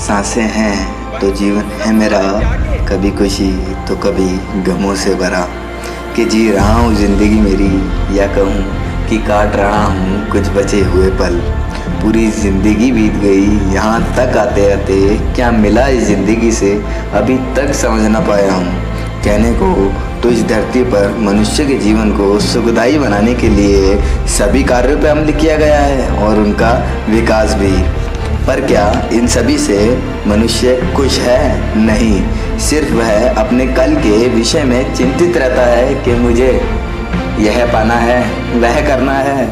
सांसें हैं तो जीवन है मेरा, कभी खुशी तो कभी गमों से भरा। कि जी रहा हूँ ज़िंदगी मेरी, या कहूँ कि काट रहा हूँ कुछ बचे हुए पल। पूरी ज़िंदगी बीत गई यहाँ तक आते आते, क्या मिला इस ज़िंदगी से अभी तक समझ ना पाया हूँ। कहने को तो इस धरती पर मनुष्य के जीवन को सुखदायी बनाने के लिए सभी कार्यों पर अमल किया गया है और उनका विकास भी। पर क्या इन सभी से मनुष्य खुश है? नहीं, सिर्फ वह अपने कल के विषय में चिंतित रहता है कि मुझे यह पाना है, वह करना है,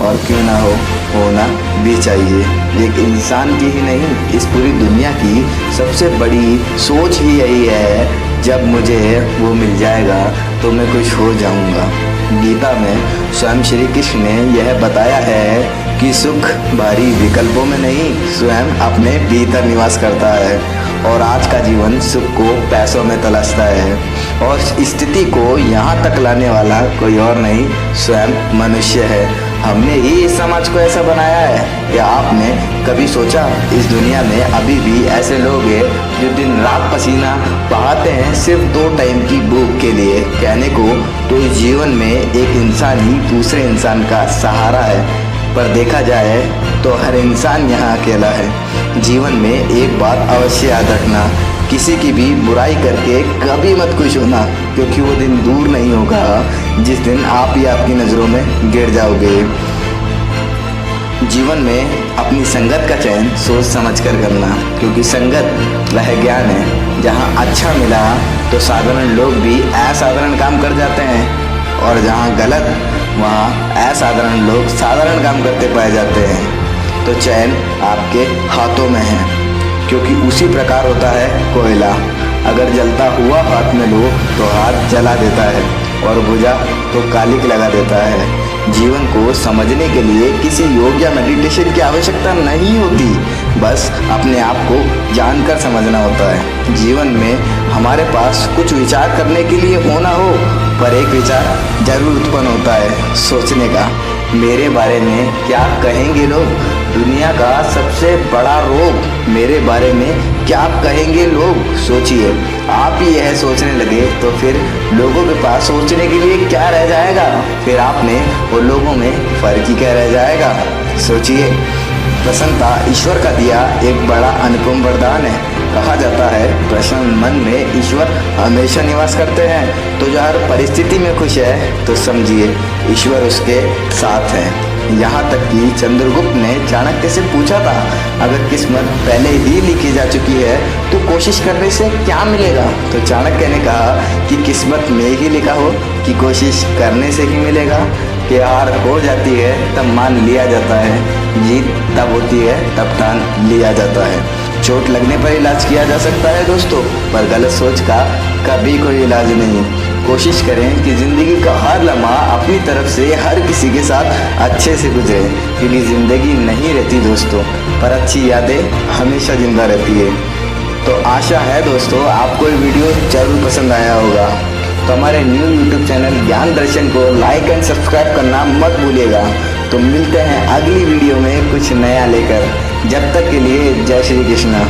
और क्यों ना हो, होना भी चाहिए। एक इंसान की ही नहीं, इस पूरी दुनिया की सबसे बड़ी सोच ही यही है, जब मुझे वो मिल जाएगा तो मैं खुश हो जाऊंगा। गीता में स्वयं श्री कृष्ण ने यह बताया है कि सुख बाहरी विकल्पों में नहीं, स्वयं अपने भीतर निवास करता है। और आज का जीवन सुख को पैसों में तलाशता है, और स्थिति को यहाँ तक लाने वाला कोई और नहीं, स्वयं मनुष्य है। हमने ही इस समाज को ऐसा बनाया है। क्या आपने कभी सोचा इस दुनिया में अभी भी ऐसे लोग हैं जो दिन रात पसीना बहाते हैं सिर्फ 2 टाइम की भूख के लिए? कहने को तो इस जीवन में एक इंसान ही दूसरे इंसान का सहारा है, पर देखा जाए तो हर इंसान यहाँ अकेला है। जीवन में एक बात अवश्य याद रखना, किसी की भी बुराई करके कभी मत खुश होना, क्योंकि वो दिन दूर नहीं होगा जिस दिन आप ही आपकी नज़रों में गिर जाओगे। जीवन में अपनी संगत का चयन सोच समझ कर करना, क्योंकि संगत वह ज्ञान है जहाँ अच्छा मिला तो साधारण लोग भी असाधारण काम कर जाते हैं, और जहाँ गलत वहाँ असाधारण लोग साधारण काम करते पाए जाते हैं। तो चयन आपके हाथों में है, क्योंकि उसी प्रकार होता है कोयला, अगर जलता हुआ हाथ में लो तो हाथ जला देता है, और बुझा तो कालिक लगा देता है। जीवन को समझने के लिए किसी योग या मेडिटेशन की आवश्यकता नहीं होती, बस अपने आप को जानकर समझना होता है। जीवन में हमारे पास कुछ विचार करने के लिए होना हो, पर एक विचार जरूर उत्पन्न होता है सोचने का, मेरे बारे में क्या कहेंगे लोग। दुनिया का सबसे बड़ा रोग, मेरे बारे में क्या कहेंगे लोग। सोचिए, आप ही यह सोचने लगे तो फिर लोगों के पास सोचने के लिए क्या रह जाएगा? फिर आप में और लोगों में फर्क ही क्या रह जाएगा? सोचिए, प्रसन्नता ईश्वर का दिया एक बड़ा अनुपम वरदान है। कहा जाता है प्रसन्न मन में ईश्वर हमेशा निवास करते हैं। तो जो हर परिस्थिति में खुश है तो समझिए ईश्वर उसके साथ है। यहाँ तक कि चंद्रगुप्त ने चाणक्य से पूछा था, अगर किस्मत पहले ही लिखी जा चुकी है तो कोशिश करने से क्या मिलेगा? तो चाणक्य ने कहा कि किस्मत में ही लिखा हो कि कोशिश करने से ही मिलेगा। कि हार हो जाती है तब मान लिया जाता है, जीत तब होती है तब ठान लिया जाता है। चोट लगने पर इलाज किया जा सकता है दोस्तों, पर गलत सोच का कभी कोई इलाज नहीं। कोशिश करें कि ज़िंदगी का हर लम्हा अपनी तरफ से हर किसी के साथ अच्छे से गुजरे, क्योंकि ज़िंदगी नहीं रहती दोस्तों, पर अच्छी यादें हमेशा जिंदा रहती है। तो आशा है दोस्तों आपको ये वीडियो जरूर पसंद आया होगा। तो हमारे न्यू यूट्यूब चैनल ज्ञान दर्शन को लाइक एंड सब्सक्राइब करना मत भूलिएगा। तो मिलते हैं अगली वीडियो में कुछ नया लेकर। जब तक के लिए जय श्री कृष्ण।